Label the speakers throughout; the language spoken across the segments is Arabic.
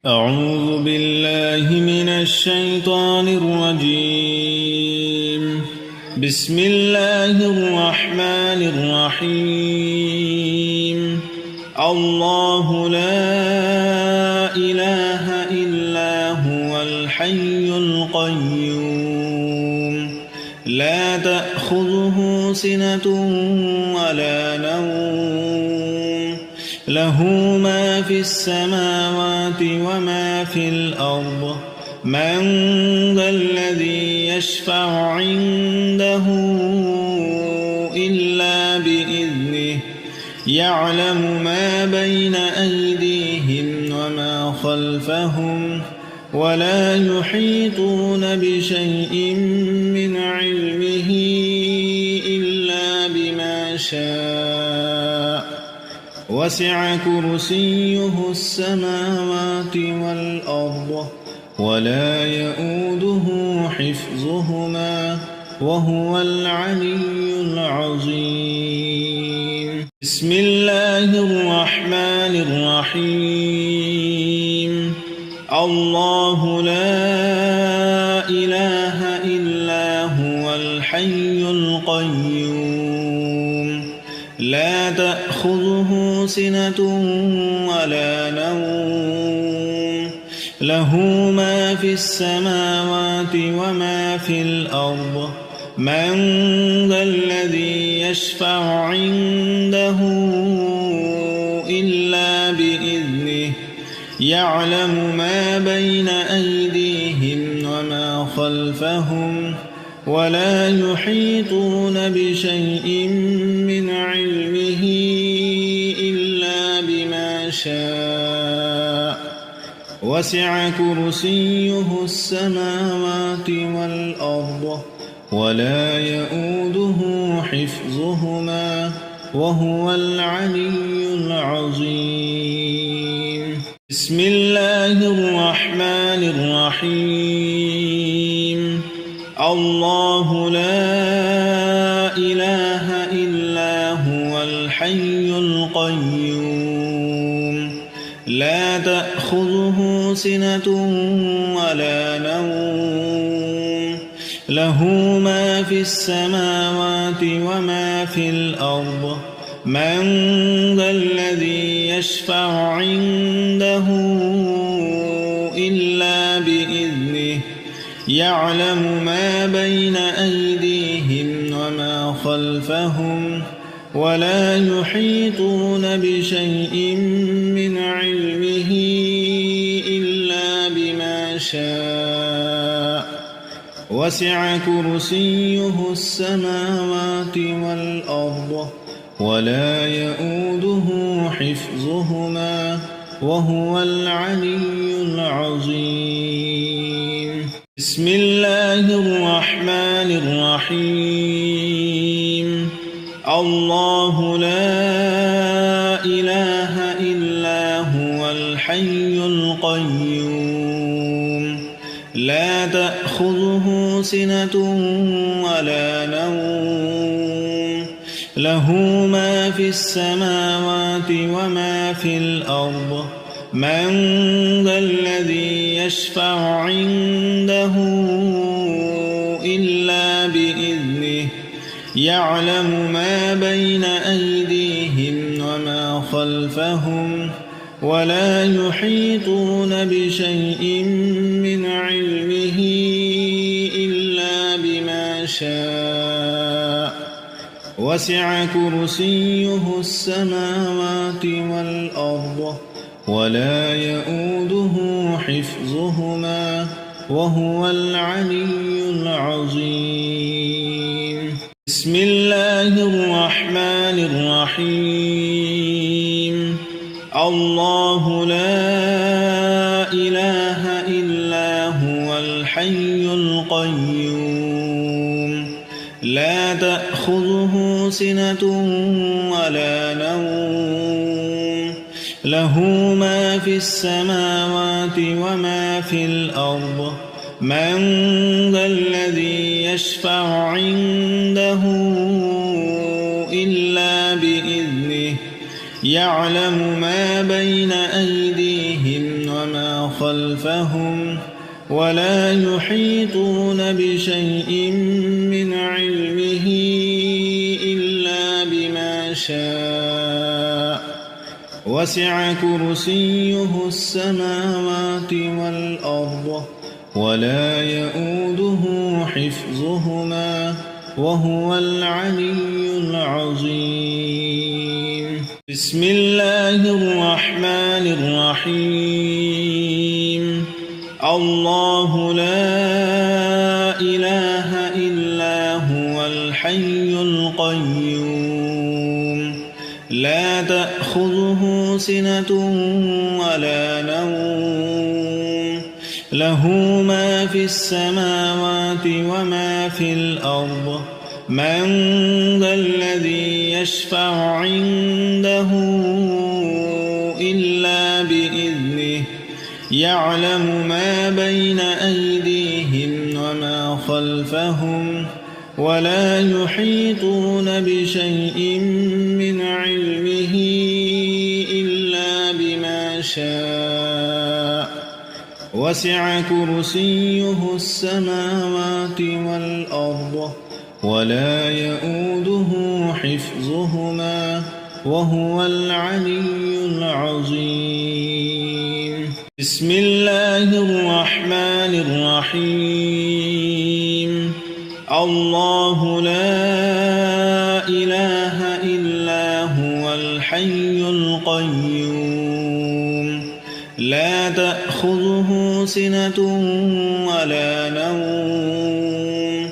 Speaker 1: أعوذ بالله من الشيطان الرجيم. بسم الله الرحمن الرحيم. الله لا إله إلا هو الحي القيوم لا تأخذه سنة ولا نوم له ما في السماوات وما في الأرض من ذا الذي يشفع عنده إلا بإذنه يعلم ما بين أيديهم وما خلفهم ولا يحيطون بشيء من علمه إلا بما شاء وسع كرسيه السماوات والأرض ولا يؤوده حفظهما وهو العلي العظيم. بسم الله الرحمن الرحيم. الله لا إله إلا هو الحي القيوم لا تأخذه سنة ولا نوم له ما في السماوات وما في الأرض من ذا الذي يشفع عنده إلا بإذنه يعلم ما بين أيديهم وما خلفهم ولا يحيطون بشيء من علمه إلا بما شاء وسع كرسيه السماوات والأرض ولا يؤوده حفظهما وهو العلي العظيم. بسم الله الرحمن الرحيم. الله لا إله إلا هو الحي القيوم لا تأخذه سنة ولا نوم له ما في السماوات وما في الأرض من ذا الذي يشفع عنده إلا بإذنه يعلم ما بين أيديهم وما خلفهم ولا يحيطون بشيء من علمه إلا بما شاء وسع كرسيه السماوات والأرض ولا يؤوده حفظهما وهو العلي العظيم. بسم الله الرحمن الرحيم. الله لا إله إلا هو الحي القيوم لا تأخذه سنة ولا نوم له ما في السماوات وما في الأرض من ذا الذي يشفع عنده إلا بإذنه يعلم ما بين أيديهم وما خلفهم ولا يحيطون بشيء من علمه إلا بما شاء وسع كرسيه السماوات والأرض ولا يؤوده حفظهما وهو العلي العظيم. بسم الله الرحمن الرحيم. الله لا إله إلا هو الحي القيوم لا تأخذه سنة ولا نوم له ما في السماوات وما في الأرض من ذا الذي يشفع عنده إلا بإذنه يعلم ما بين أيديهم وما خلفهم ولا يحيطون بشيء من علمه إلا بما شاء وسع كرسيه السماوات والأرض ولا يؤوده حفظهما وهو العلي العظيم. بسم الله الرحمن الرحيم. الله لا إله إلا هو الحي القيوم لا تأخذه سنة ولا نوم له ما في السماوات وما في الأرض من ذا الذي يشفع عنده إلا بإذنه يعلم ما بين أيديهم وما خلفهم ولا يحيطون بشيء من علمه إلا بما شاء وسع كرسيه السماوات والأرض ولا يؤوده حفظهما وهو العلي العظيم. بسم الله الرحمن الرحيم. الله لا إله إلا هو الحي القيوم لا تأخذه سنة ولا نوم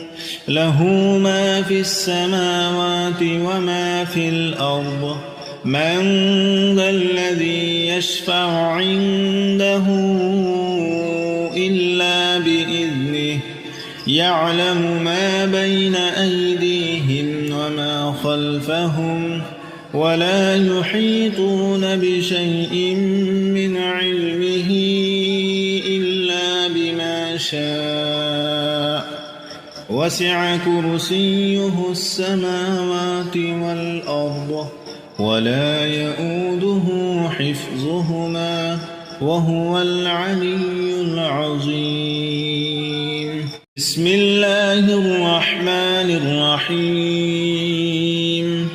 Speaker 1: له ما في السماوات وما في الأرض من ذا الذي يشفع عنده إلا بإذنه يعلم ما بين أيديهم وما خلفهم ولا يحيطون بشيء من علمه إلا بما شاء وسع كرسيه السماوات والأرض ولا يؤوده حفظهما وهو العلي العظيم. بسم الله الرحمن الرحيم.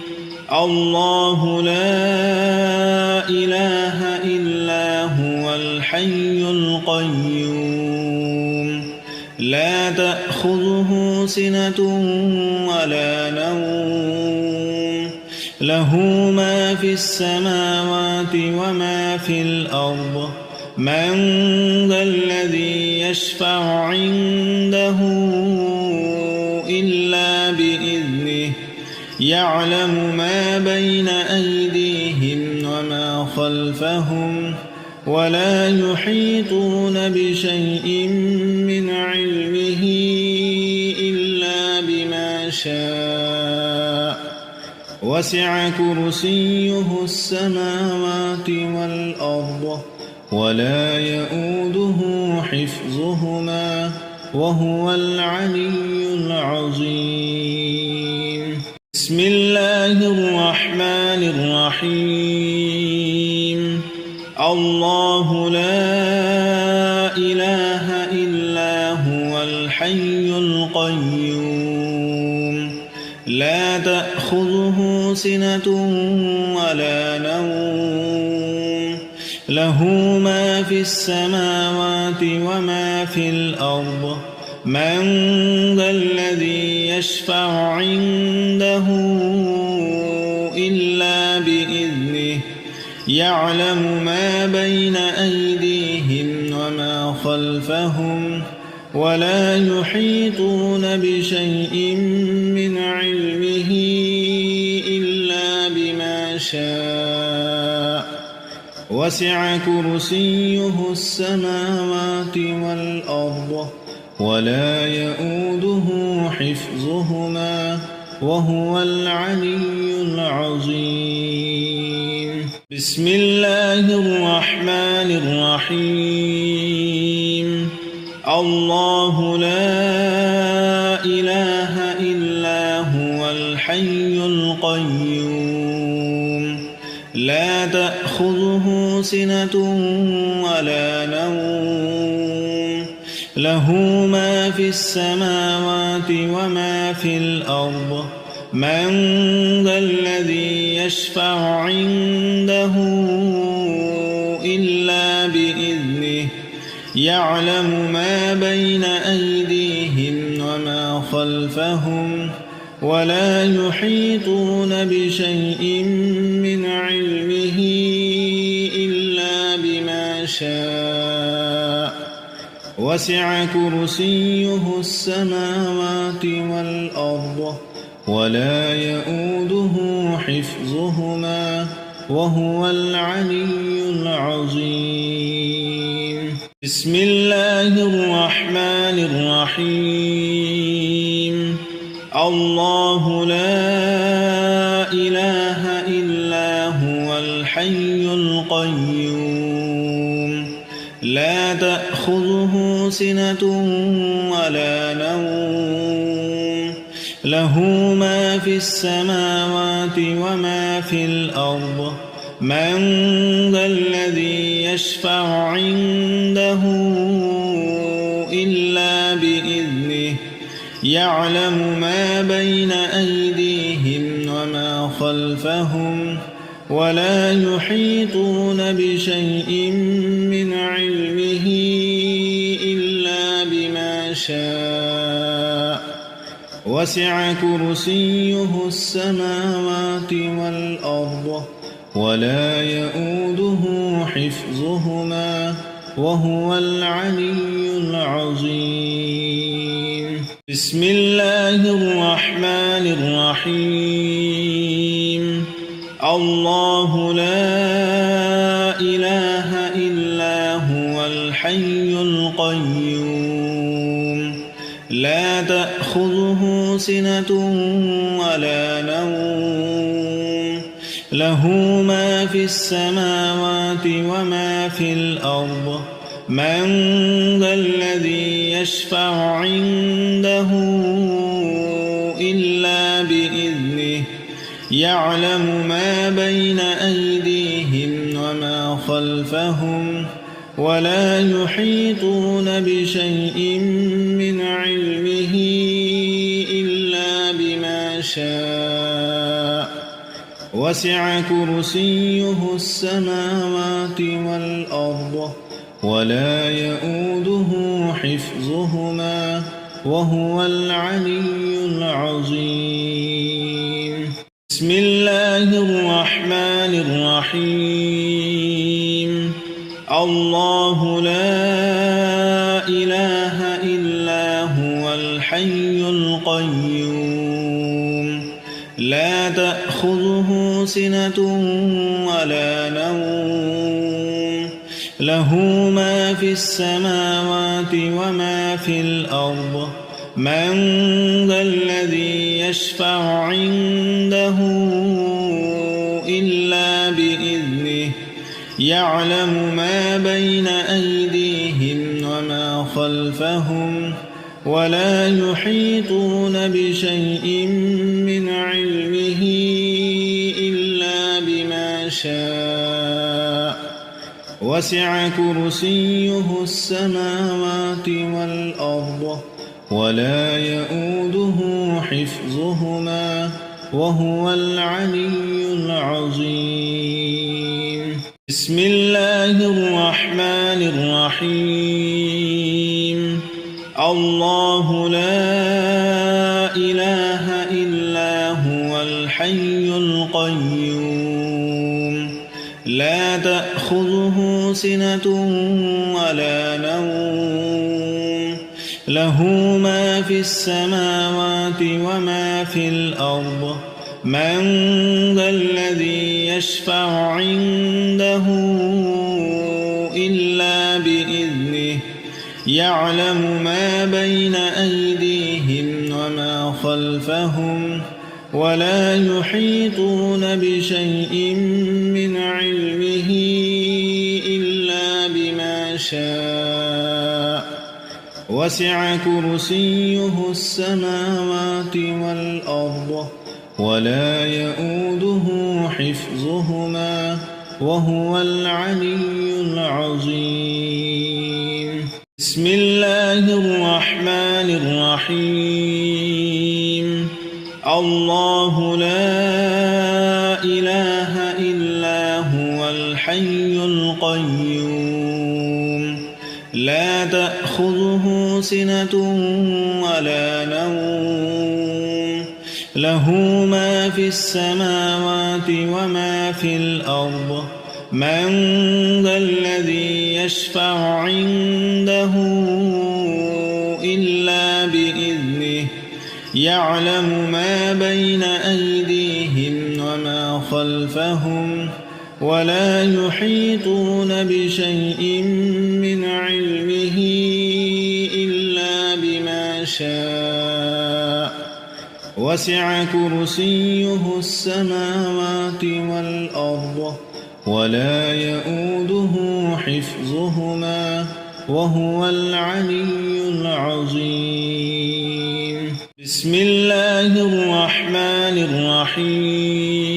Speaker 1: الله لا إله إلا هو الحي القيوم لا تأخذه سنة ولا نوم له ما في السماوات وما في الأرض من ذا الذي يشفع عنده إلا بإذنه يعلم ما بين أيديهم وما خلفهم ولا يحيطون بشيء من علمه إلا بما شاء وسع كرسيه السماوات والأرض ولا يؤوده حفظهما وهو العلي العظيم. بسم الله الرحمن الرحيم. الله لا إله إلا هو الحي القيوم لا تأخذه سنة ولا نوم له ما في السماوات وما في الأرض من ذا الذي يشفع عنده إلا بإذنه يعلم ما بين أيديهم وما خلفهم ولا يحيطون بشيء من علمه إلا بما شاء وسع كرسيه السماوات والأرض ولا يؤوده حفظهما وهو العلي العظيم. بسم الله الرحمن الرحيم. الله لا إله إلا هو الحي القيوم لا تأخذه سنة ولا نوم له ما في السماوات وما في الأرض من ذا الذي يشفع عنده إلا بإذنه يعلم ما بين أيديهم وما خلفهم ولا يحيطون بشيء من علمه إلا بما شاء وسع كرسيه السماوات والأرض ولا يؤوده حفظهما وهو العلي العظيم. بسم الله الرحمن الرحيم. الله لا إله إلا هو الحي القيوم لا تأخذه سنة ولا نوم له ما في السماوات وما في الأرض من ذا الذي يشفع عنده إلا بإذنه يعلم ما بين أيديهم وما خلفهم ولا يحيطون بشيء من علمه إلا بما شاء وسع كرسيه السماوات والأرض ولا يؤوده حفظهما وهو العلي العظيم. بسم الله الرحمن الرحيم. الله لا إله إلا هو الحي القيوم لا تأخذه سنة ولا نوم له ما في السماوات وما في الأرض من ذا الذي يشفع عنده إلا بإذنه يعلم ما بين أيديهم وما خلفهم ولا يحيطون بشيء من علمه إلا بما شاء وسع كرسيه السماوات والأرض ولا يؤوده حفظهما وهو العلي العظيم. بسم الله الرحمن الرحيم. الله لا إله إلا هو الحي القيوم لا تأخذه سنة ولا نوم له ما في السماوات وما في الأرض من ذا الذي يشفع عنده إلا بإذنه يعلم ما بين أيديهم وما خلفهم ولا يحيطون بشيء من علمه إلا بما شاء وسع كرسيه السماوات والأرض ولا يؤوده حفظهما وهو العلي العظيم. بسم الله الرحمن الرحيم. الله لا إله إلا هو الحي القيوم لا تأخذه سنة ولا نوم له ما في السماوات وما في الأرض من ذا الذي يشفع عنده إلا بإذنه يعلم ما بين أيديهم وما خلفهم ولا يحيطون بشيء من علمه إلا بما شاء وسع كرسيه السماوات والأرض ولا يؤوده حفظهما وهو العلي العظيم. بسم الله الرحمن الرحيم الله لا إله إلا هو الحي القيوم لا تأخذه سنة ولا نوم له ما في السماوات وما في الأرض من ذا الذي يشفع عنده إلا بإذنه يعلم ما بين أيديهم وما خلفهم ولا يحيطون بشيء من علمه إلا بما شاء وسع كرسيه السماوات والأرض ولا يؤوده حفظهما وهو العلي العظيم بسم الله الرحمن الرحيم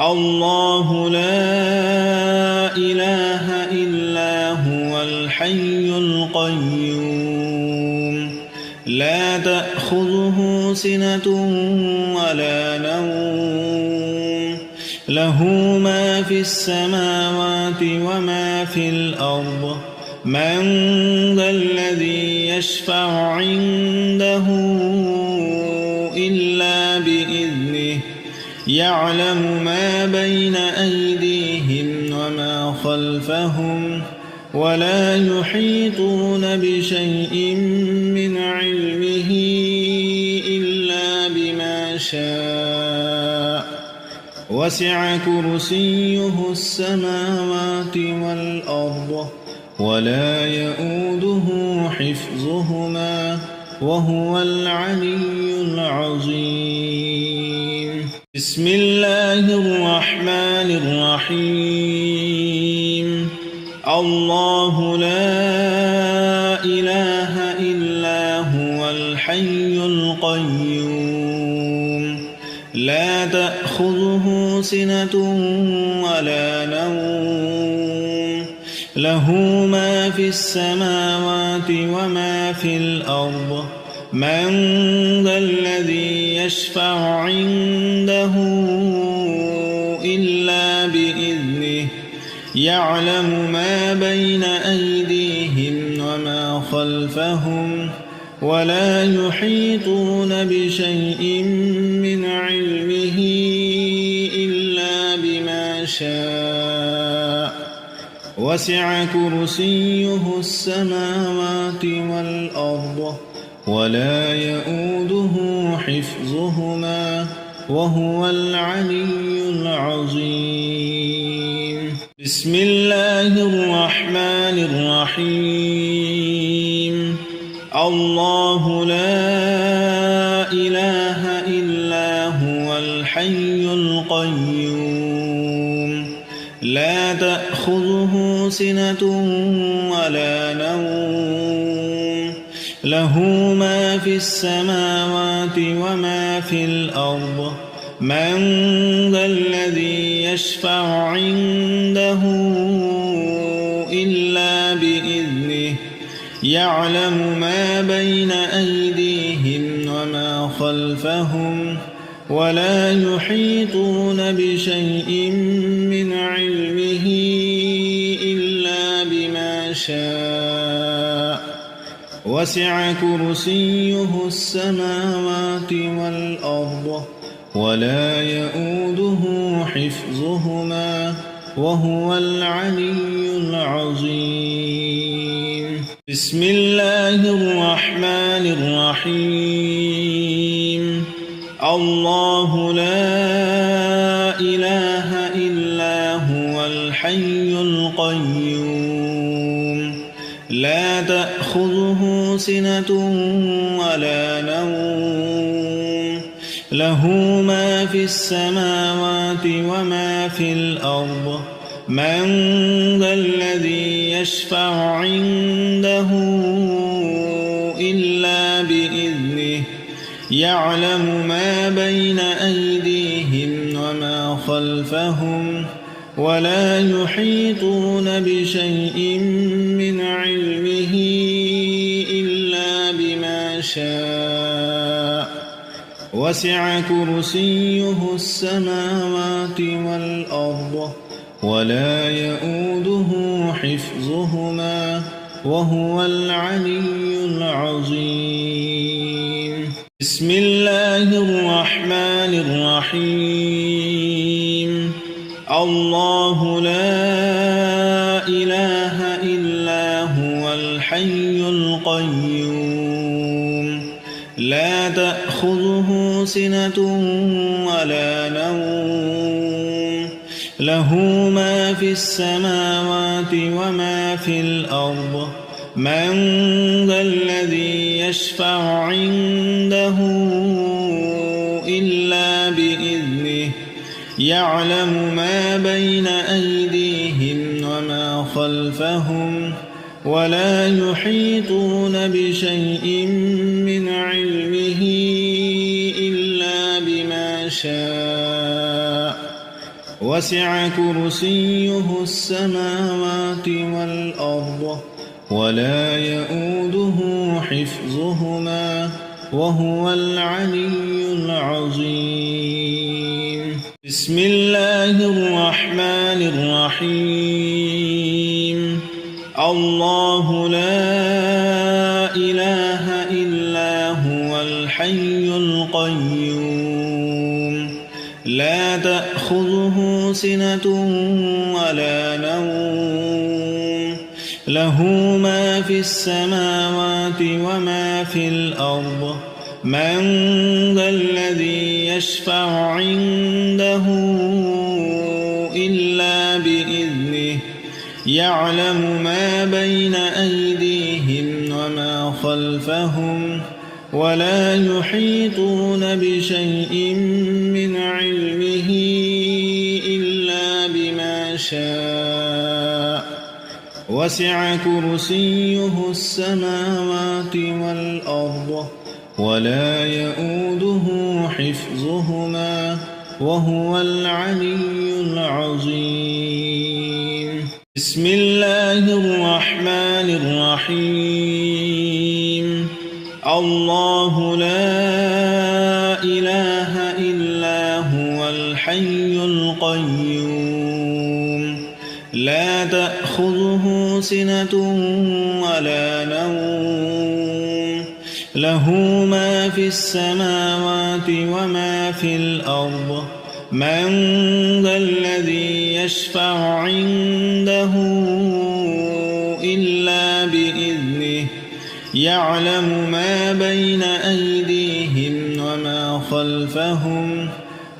Speaker 1: الله لا إله إلا هو الحي القيوم لا تأخذه سنة ولا نوم له ما في السماوات وما في الأرض من ذا الذي يشفع عنده إلا بإذنه يعلم ما بين أيديهم وما خلفهم ولا يحيطون بشيء من علمه إلا بما شاء وسع كرسيه السماوات والأرض ولا يؤوده حفظهما وهو العلي العظيم بسم الله الرحمن الرحيم الله لا إله إلا هو الحي القيوم لا تأخذه سنة ولا نوم له ما في السماوات وما في الأرض من ذا الذي يشفع عنده إلا بإذنه يعلم ما بين أيديهم وما خلفهم ولا يحيطون بشيء من علمه إلا بما شاء وسع كرسيه السماوات والأرض ولا يؤوده حفظهما وهو العلي العظيم بسم الله الرحمن الرحيم الله لا إله إلا هو الحي القيوم لا تأخذه سنة ولا نوم له ما في السماوات وما في الأرض من ذا الذي يشفع عنده إلا بإذنه يعلم ما بين أيديهم وما خلفهم ولا يحيطون بشيء من علمه إلا بما شاء وسع كرسيه السماوات والأرض ولا يؤوده حفظهما وهو العلي العظيم بسم الله الرحمن الرحيم الله لا إله إلا هو الحي القيوم لا تأخذه سنة ولا نوم له ما في السماوات وما في الأرض من ذا الذي يشفع عنده إلا بإذنه يعلم ما بين أيديهم وما خلفهم ولا يحيطون بشيء من علمه وسع كرسيه السماوات والأرض ولا يؤوده حفظهما وهو العلي العظيم بسم الله الرحمن الرحيم الله لا إله إلا هو الحي القيوم لا تأخذه سنة ولا نوم له ما في السماوات وما في الأرض من ذا الذي يشفع عنده إلا بإذنه يعلم ما بين أيديهم وما خلفهم ولا يحيطون بشيء من علمه إلا بما شاء وسع كرسيه السماوات والأرض ولا يؤوده حفظهما وهو العلي العظيم بسم الله الرحمن الرحيم الله لا إله إلا هو الحي القيوم لا تأخذه سنة ولا نوم له ما في السماوات وما في الأرض من ذا الذي يشفع عنده إلا بإذنه يعلم ما بين أيديهم وما خلفهم ولا يحيطون بشيء من علمه إلا بما شاء وسع كرسيه السماوات والأرض ولا يؤوده حفظهما وهو العلي العظيم بسم الله الرحمن الرحيم الله لا إله إلا هو الحي القيوم لا تأخذه سنة ولا نوم له ما في السماوات وما في الأرض من ذا الذي يشفع عنده إلا بإذنه يعلم ما بين أيديهم وما خلفهم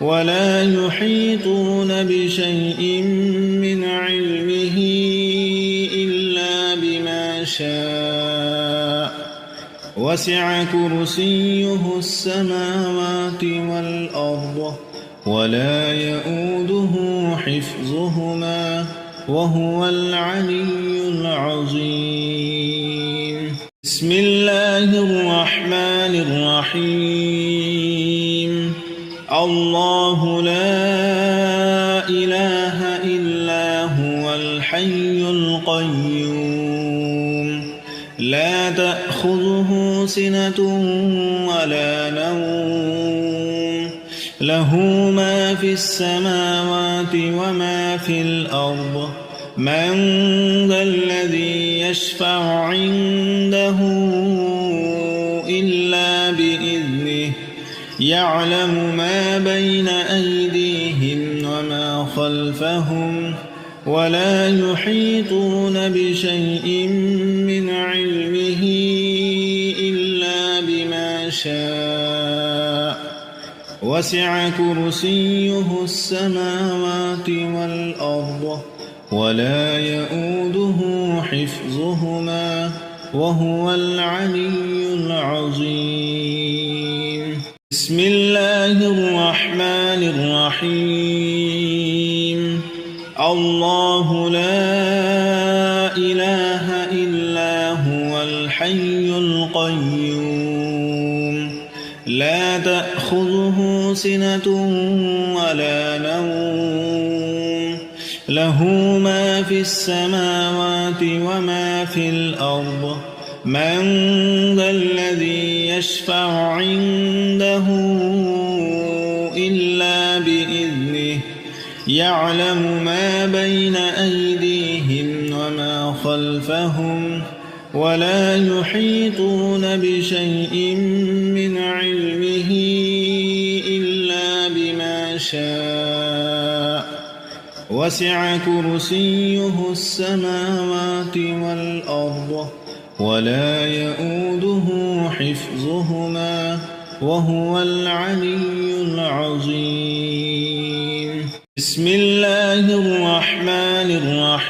Speaker 1: ولا يحيطون بشيء من علمه إلا بما شاء وسع كرسيه السماوات والأرض ولا يؤوده حفظهما وهو العلي العظيم بسم الله الرحمن الرحيم الله لا إله إلا هو الحي القيوم لا تأخذه سنة ولا نوم له ما في السماوات وما في الأرض من ذا الذي يشفع عنده إلا بإذنه يعلم ما بين أيديهم وما خلفهم ولا يحيطون بشيء من علمه إلا بما شاء وسع كرسيه السماوات والأرض ولا يؤوده حفظهما وهو العلي العظيم بسم الله الرحمن الرحيم الله لا إله إلا هو الحي القيوم لا تأخذه سنة ولا نوم له ما في السماوات وما في الأرض من ذا الذي يشفع عنده إلا بإذنه يعلم ما بين أيديهم وما خلفهم ولا يحيطون بشيء من علمه إلا بما شاء وسع كرسيه السماوات والأرض ولا يؤوده حفظهما وهو العلي العظيم. بسم الله الرحمن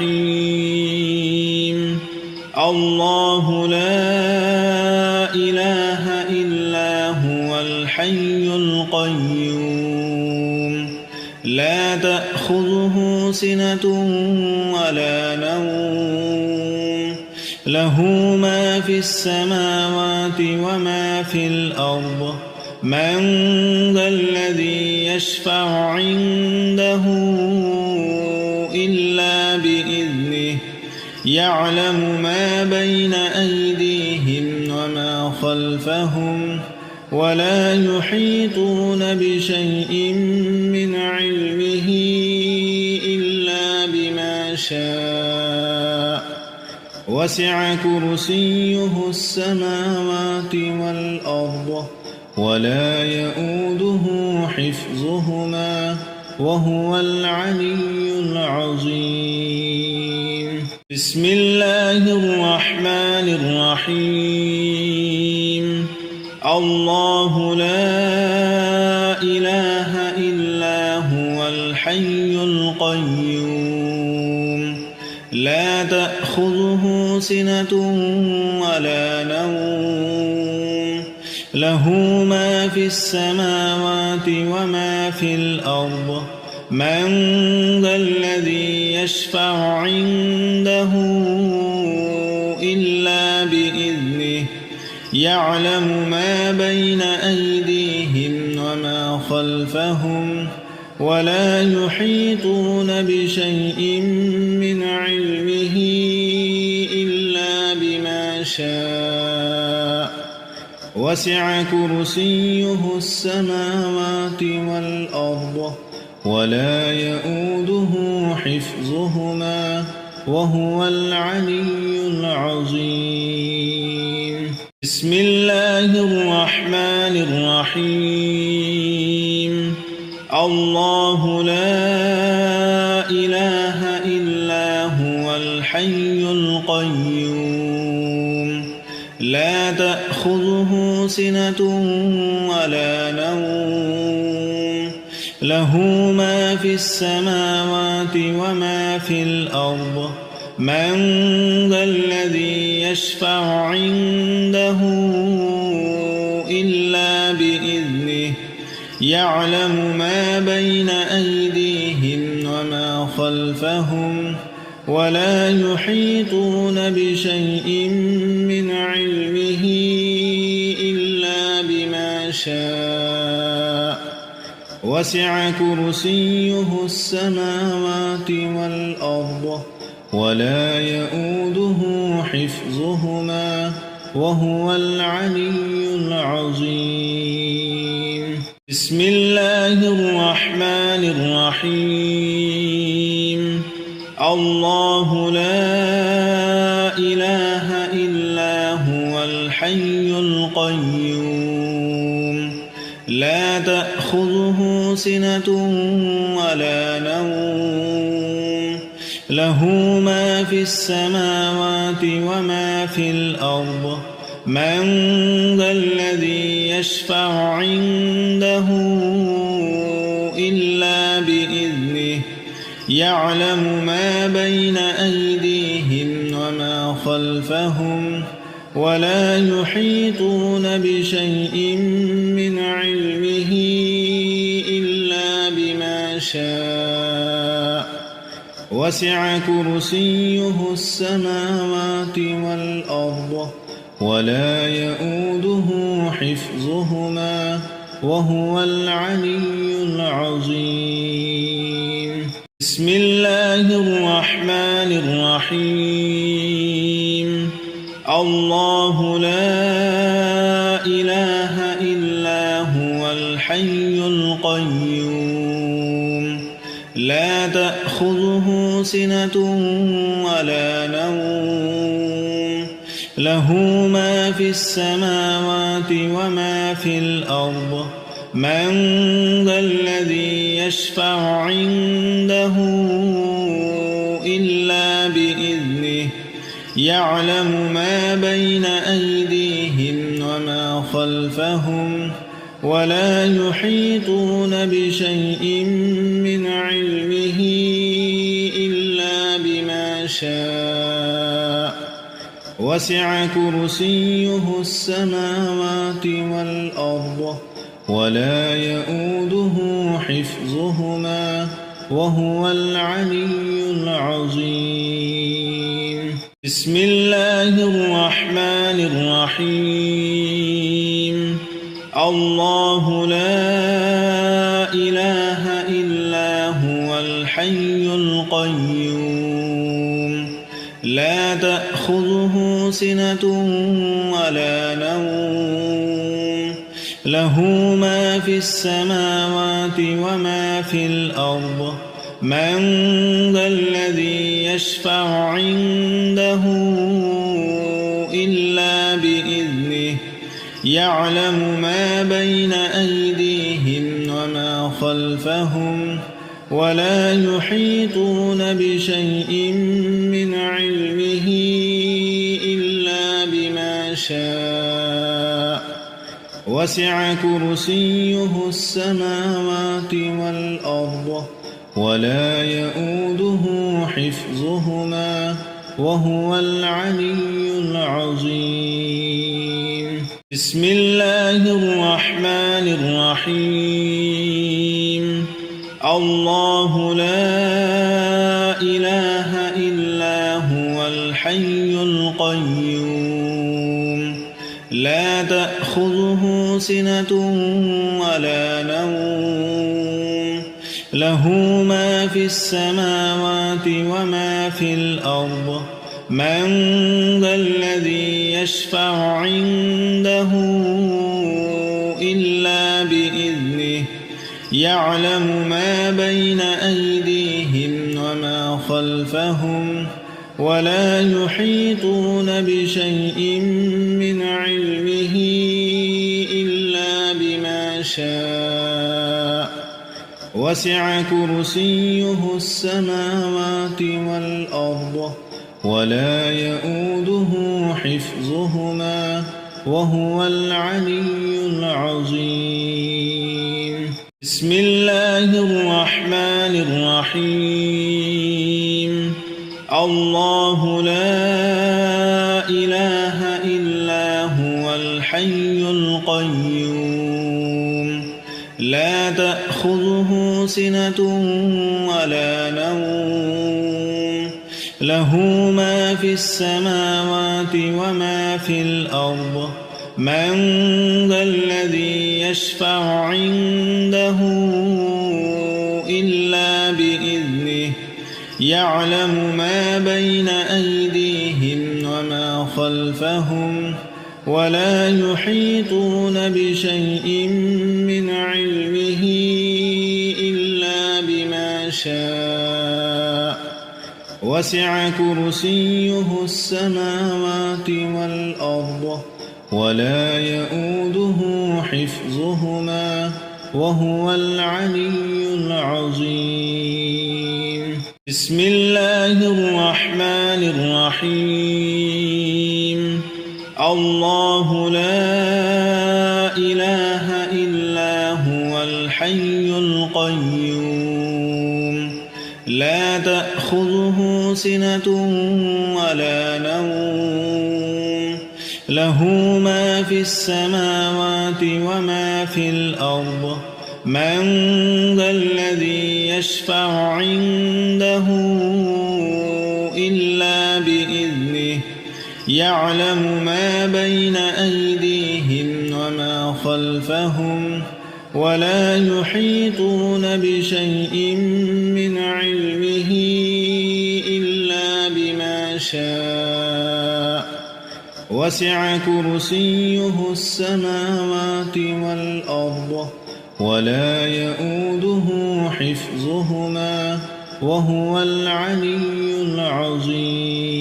Speaker 1: الرحيم. الله لا إله إلا هو الحي القيوم لا تأخذه سنة ولا نوم له ما في السماوات وما في الأرض من ذا الذي يشفع عنده إلا بإذنه يعلم ما بين أيديهم وما خلفهم ولا يحيطون بشيء من علمه إلا بما شاء وسع كرسيه السماوات والأرض ولا يؤوده حفظهما وهو العلي العظيم. بسم الله الرحمن الرحيم. الله لا إله إلا هو الحي القيوم لا تأخذه سنة ولا نوم له ما في السماوات وما في الأرض من ذا الذي يشفع عنده إلا بإذنه يعلم ما بين أيديهم وما خلفهم ولا يحيطون بشيء من علمه إلا بما شاء وسع كرسيه السماوات والأرض ولا يؤوده حفظهما وهو العلي العظيم. بسم الله الرحمن الرحيم. الله لا إله إلا هو الحي القيوم لا تأخذه سنة ولا نوم له ما في السماوات وما في الأرض من ذا الذي يشفع عنده إلا بإذنه يعلم ما بين أيديهم وما خلفهم ولا يحيطون بشيء من علمه إلا بما شاء وسع كرسيه السماوات والأرض ولا يؤوده حفظهما وهو العلي العظيم. بسم الله الرحمن الرحيم. الله لا إله إلا هو الحي القيوم لا تأخذه سنة ولا نوم له ما في السماوات وما في الأرض من ذا الذي يشفع عنده إلا بإذنه يعلم ما بين أيديهم وما خلفهم ولا يحيطون بشيء من علمه إلا بما شاء وسع كرسيه السماوات والأرض ولا يؤوده حفظهما وهو العلي العظيم. بسم الله الرحمن الرحيم. الله لا إله إلا هو الحي القيوم لا تأخذه سنة ولا نوم له ما في السماوات وما في الأرض من ذا الذي يشفع عنده إلا بإذنه يعلم ما بين أيديهم وما خلفهم ولا يحيطون بشيء من علمه إلا بما شاء وسع كرسيه السماوات والأرض ولا يؤوده حفظهما وهو العلي العظيم بسم الله الرحمن الرحيم الله لا إله إلا هو الحي القيوم لا تأخذه سنة ولا نوم له ما في السماوات وما في الأرض من ذا الذي يشفع عنده إلا بإذنه يعلم ما بين أيديهم وما خلفهم ولا يحيطون بشيء من علمه إلا بما شاء وسع كرسيه السماوات والأرض ولا يؤوده حفظهما وهو العلي العظيم بسم الله الرحمن الرحيم الله لا إله إلا هو الحي القيوم لا تأخذه سنة ولا نوم له ما في السماوات وما في الأرض من ذا الذي يشفع عنده إلا بإذنه يعلم ما بين أيديهم وما خلفهم ولا يحيطون بشيء من علمه إلا بما شاء وسع كرسيه السماوات والأرض ولا يؤوده حفظهما وهو العلي العظيم بسم الله الرحمن الرحيم الله لا إله إلا هو الحي القيوم لا تأخذه سنة ولا نوم له ما في السماوات وما في الأرض من ذا الذي يشفع عنده إلا بإذنه يعلم ما بين أيديهم وما خلفهم ولا يحيطون بشيء من علمه إلا بما شاء وسع كرسيه السماوات والأرض ولا يؤوده حفظهما وهو العلي العظيم بسم الله الرحمن الرحيم الله لا إله إلا هو الحي القيوم لا تأخذه سنة ولا نوم له ما في السماوات وما في الأرض من ذا الذي يشفع عنده إلا بإذنه يعلم ما بين أيديهم وما خلفهم ولا يحيطون بشيء من علمه إلا بما شاء وسع كرسيه السماوات والأرض ولا يؤوده حفظهما وهو العلي العظيم.